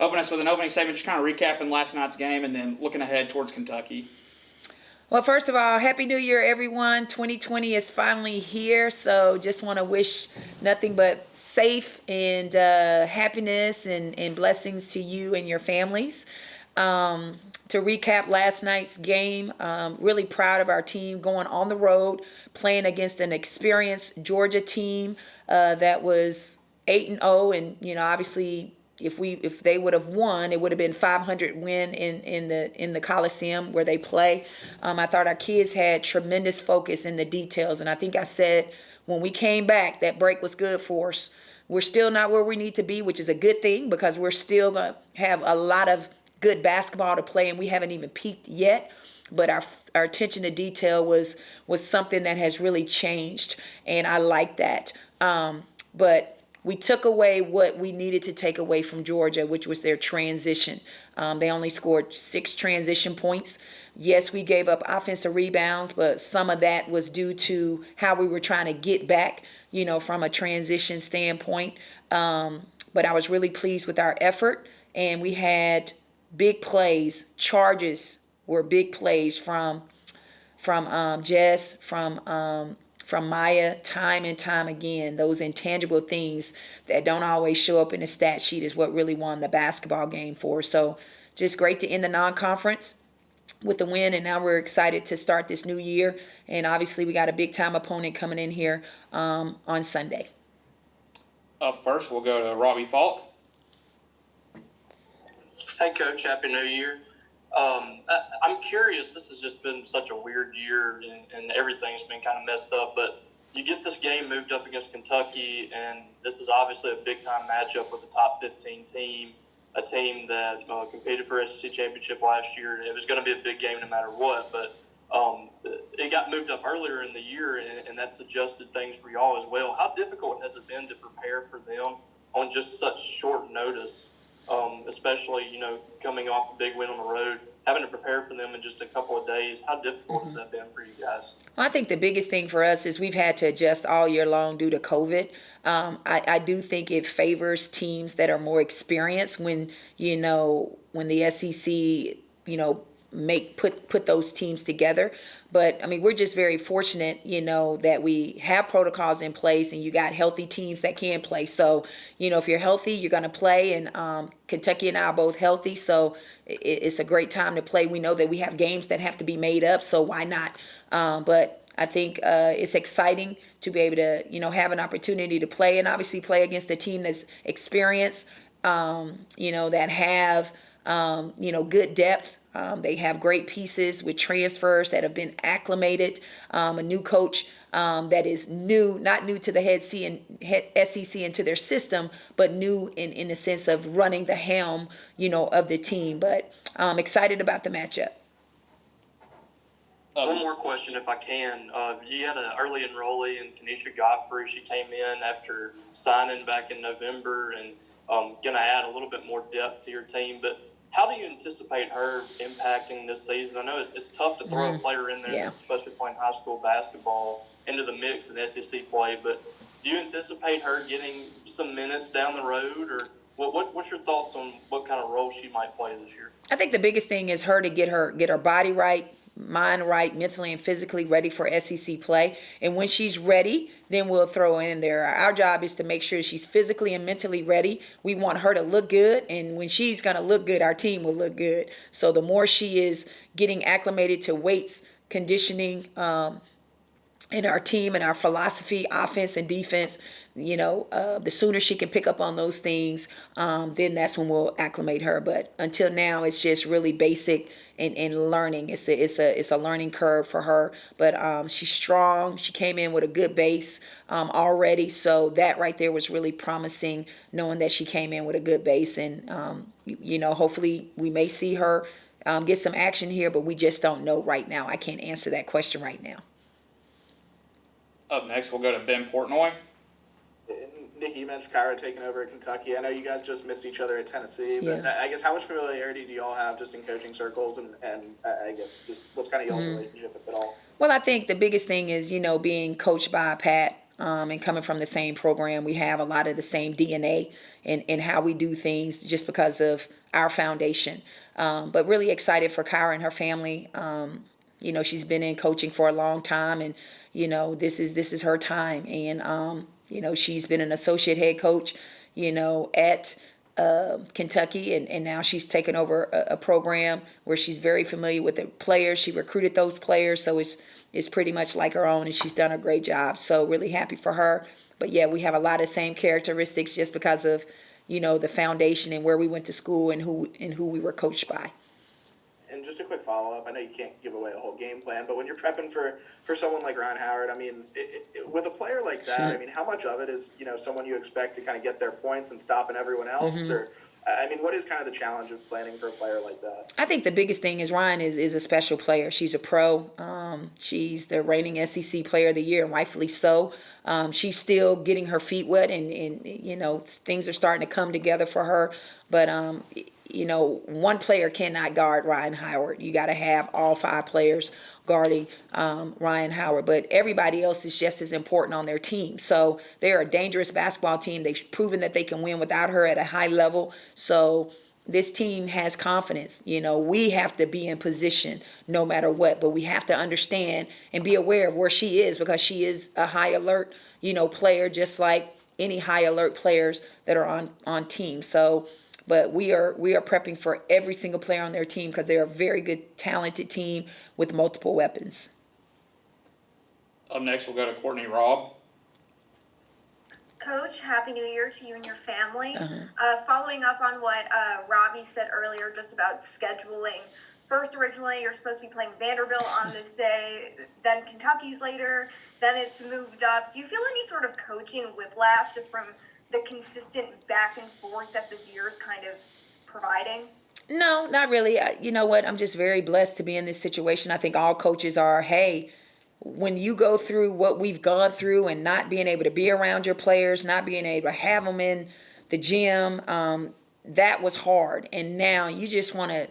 open us with an opening statement, just kind of recapping last night's game and then looking ahead towards Kentucky. Well, first of all, Happy New Year, everyone. 2020 is finally here, so just want to wish nothing but safe and happiness and blessings to you and your families. To recap last night's game, really proud of our team going on the road, playing against an experienced Georgia team that was 8-0, and obviously if they would have won, it would have been 500 win in the Coliseum where they play. I thought our kids had tremendous focus in the details, and I think I said when we came back that break was good for us. We're still not where we need to be, which is a good thing because we're still gonna have a lot of good basketball to play, and we haven't even peaked yet. But our attention to detail was something that has really changed, and I like that. But we took away what we needed to take away from Georgia, which was their transition. They only scored 6 transition points. Yes, we gave up offensive rebounds, but some of that was due to how we were trying to get back, from a transition standpoint. But I was really pleased with our effort, and we had big plays. Charges were big plays from Jess, from Maya, time and time again. Those intangible things that don't always show up in the stat sheet is what really won the basketball game for us. So just great to end the non-conference with the win, and now we're excited to start this new year. And obviously we got a big-time opponent coming in here on Sunday. Up first, we'll go to Robbie Falk. Hey, Coach. Happy New Year. I'm curious. This has just been such a weird year, and everything's been kind of messed up. But you get this game moved up against Kentucky, and this is obviously a big-time matchup with a top 15 team, a team that competed for SEC championship last year. It was going to be a big game no matter what, but it got moved up earlier in the year, and that's adjusted things for y'all as well. How difficult has it been to prepare for them on just such short notice? Especially, coming off a big win on the road, having to prepare for them in just a couple of days. How difficult has that been for you guys? Well, I think the biggest thing for us is we've had to adjust all year long due to COVID. I do think it favors teams that are more experienced when the SEC, put those teams together. But I mean, we're just very fortunate, that we have protocols in place, and you got healthy teams that can play. So, if you're healthy, you're going to play. And Kentucky and I are both healthy, so it's a great time to play. We know that we have games that have to be made up, so why not? But I think it's exciting to be able to, have an opportunity to play, and obviously play against a team that's experienced, that have, good depth. They have great pieces with transfers that have been acclimated. A new coach that is not new to the SEC and to their system, but new in the sense of running the helm, of the team. But I'm excited about the matchup. One more question, if I can. You had an early enrollee in Tanisha Godfrey. She came in after signing back in November and going to add a little bit more depth to your team. But how do you anticipate her impacting this season? I know it's tough to throw a player in there that's supposed to be playing high school basketball into the mix in SEC play, but do you anticipate her getting some minutes down the road, or what's your thoughts on what kind of role she might play this year? I think the biggest thing is her to get her body right, mind right, mentally and physically ready for SEC play. And when she's ready, then we'll throw her in there. Our job is to make sure she's physically and mentally ready. We want her to look good, and when she's going to look good, our team will look good. So the more she is getting acclimated to weights, conditioning, in our team and our philosophy, offense and defense, the sooner she can pick up on those things, then that's when we'll acclimate her. But until now, it's just really basic and learning. It's a learning curve for her. But she's strong. She came in with a good base already, so that right there was really promising, knowing that she came in with a good base. And hopefully we may see her get some action here, but we just don't know right now. I can't answer that question right now. Up next, we'll go to Ben Portnoy. Nikki, you mentioned Kyra taking over at Kentucky. I know you guys just missed each other at Tennessee, but I guess how much familiarity do y'all have just in coaching circles, and I guess just what's kind of y'all's relationship, if at all? Well, I think the biggest thing is, being coached by Pat, and coming from the same program, we have a lot of the same DNA in how we do things just because of our foundation. But really excited for Kyra and her family. She's been in coaching for a long time, and this is her time. And she's been an associate head coach, at Kentucky, and now she's taken over a program where she's very familiar with the players. She recruited those players, so it's pretty much like her own, and she's done a great job. So really happy for her. But yeah, we have a lot of same characteristics just because of the foundation and where we went to school and who we were coached by. And just a quick follow-up, I know you can't give away the whole game plan, but when you're prepping for someone like Ryan Howard, I mean, with a player like that, I mean, how much of it is, someone you expect to kind of get their points and stopping everyone else? Or, I mean, what is kind of the challenge of planning for a player like that? I think the biggest thing is Ryan is a special player. She's a pro. She's the reigning SEC Player of the Year, and rightfully so. She's still getting her feet wet, and things are starting to come together for her. But one player cannot guard Ryan Howard. You got to have all 5 players guarding Ryan Howard. But everybody else is just as important on their team. So they're a dangerous basketball team. They've proven that they can win without her at a high level. So this team has confidence. We have to be in position no matter what. But we have to understand and be aware of where she is, because she is a high alert, player, just like any high alert players that are on teams. So but we are prepping for every single player on their team because they're a very good, talented team with multiple weapons. Up next, we'll go to Courtney Roby. Coach, Happy New Year to you and your family. Following up on what Robbie said earlier just about scheduling. First, originally, you're supposed to be playing Vanderbilt on this day, then Kentucky's later, then it's moved up. Do you feel any sort of coaching whiplash just from the consistent back and forth that this year is kind of providing? No, not really. You know what? I'm just very blessed to be in this situation. I think all coaches are, hey, when you go through what we've gone through and not being able to be around your players, not being able to have them in the gym, that was hard. And now you just want to,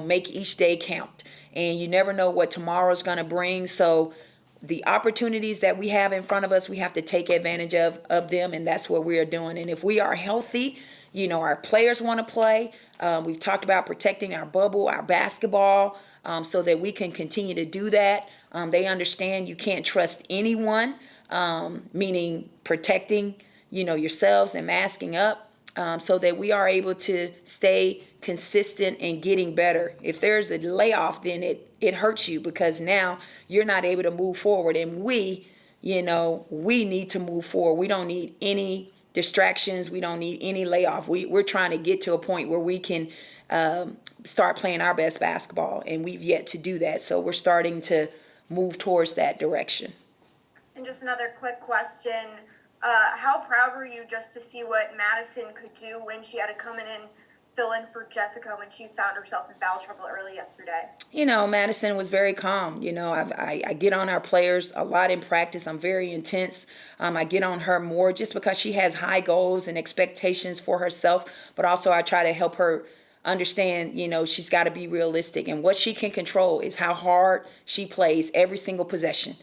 make each day count. And you never know what tomorrow's going to bring. So the opportunities that we have in front of us, we have to take advantage of them, and that's what we are doing. And if we are healthy, our players want to play. We've talked about protecting our bubble, our basketball, so that we can continue to do that. They understand you can't trust anyone, meaning protecting, yourselves and masking up, so that we are able to stay consistent and getting better. If there's a layoff, then it hurts you because now you're not able to move forward. And we need to move forward. We don't need any distractions. We don't need any layoff. We're trying to get to a point where we can start playing our best basketball, and we've yet to do that. So we're starting to move towards that direction. And just another quick question. How proud were you just to see what Madison could do when she had to come in and fill in for Jessica when she found herself in foul trouble early yesterday? Madison was very calm. I get on our players a lot in practice. I'm very intense. I get on her more just because she has high goals and expectations for herself, but also I try to help her understand, she's got to be realistic, and what she can control is how hard she plays every single possession.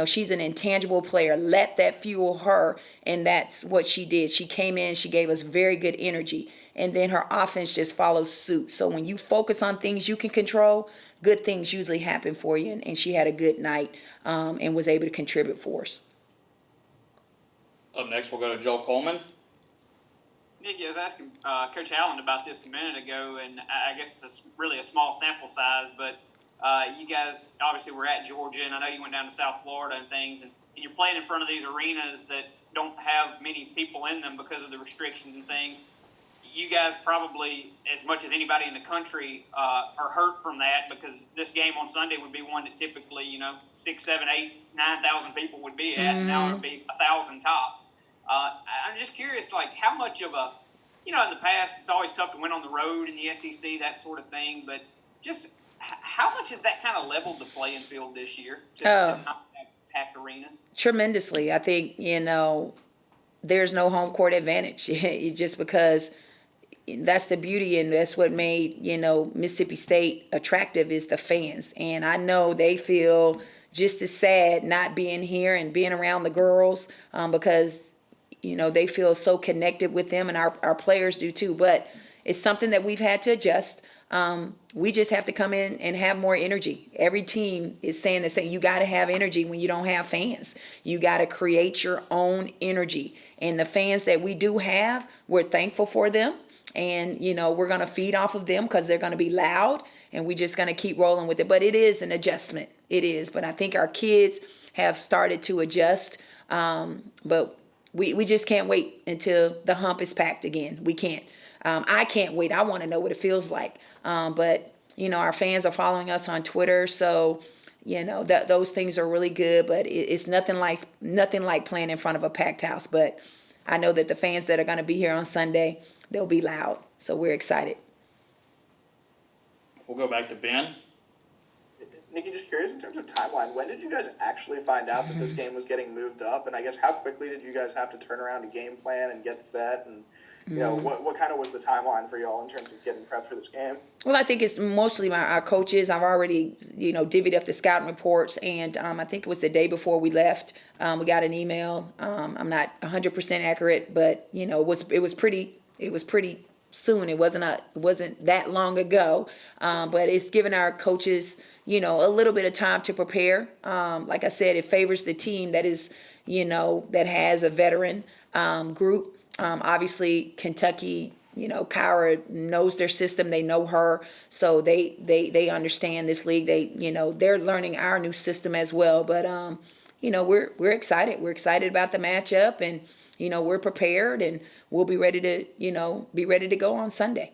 She's an intangible player. Let that fuel her, and that's what she did. She came in, she gave us very good energy, and then her offense just follows suit. So when you focus on things you can control, good things usually happen for you, and she had a good night and was able to contribute for us. Up next, we'll go to Joel Coleman. Nikki, I was asking Coach Allen about this a minute ago, and I guess it's really a small sample size, but you guys obviously were at Georgia, and I know you went down to South Florida and things, and you're playing in front of these arenas that don't have many people in them because of the restrictions and things. You guys probably, as much as anybody in the country, are hurt from that, because this game on Sunday would be one that typically, 6, 7, 8, 9,000 people would be at, and now it would be 1,000 tops. I'm just curious, how much of a, in the past, it's always tough to win on the road in the SEC, that sort of thing, but just how much has that kind of leveled the playing field this year to not have packed arenas? Tremendously. I think, there's no home court advantage just because that's the beauty, and that's what made, Mississippi State attractive is the fans. And I know they feel, just as sad not being here and being around the girls because, you know, they feel so connected with them, and our players do too. But it's something that we've had to adjust. We just have to come in and have more energy. Every team is saying the same. You got to have energy when you don't have fans. You got to create your own energy. And the fans that we do have, we're thankful for them. And, you know, we're going to feed off of them because they're going to be loud, and we're just going to keep rolling with it. But it is an adjustment. It is. But I think our kids have started to adjust. But we just can't wait until the hump is packed again. We can't. I can't wait. I want to know what it feels like. But, you know, our fans are following us on Twitter. So, you know, those things are really good. But it's nothing like playing in front of a packed house. But I know that the fans that are going to be here on Sunday, they'll be loud. So we're excited. We'll go back to Ben. Nikki, just curious in terms of timeline, when did you guys actually find out that this game was getting moved up? And I guess how quickly did you guys have to turn around a game plan and get set? And, you know, what kind of was the timeline for y'all in terms of getting prepped for this game? Well, I think it's mostly our coaches. I've already, you know, divvied up the scouting reports, and I think it was the day before we left. We got an email. I'm not 100% accurate, but, you know, it was pretty soon. It wasn't that long ago, but it's given our coaches, you know, a little bit of time to prepare. Like I said, it favors the team that is, you know, that has a veteran group. Obviously, Kentucky, you know, Kyra knows their system. They know her, so they understand this league. They're learning our new system as well. But you know, we're excited. We're excited about the matchup, and you know, we're prepared, and we'll be ready to go on Sunday.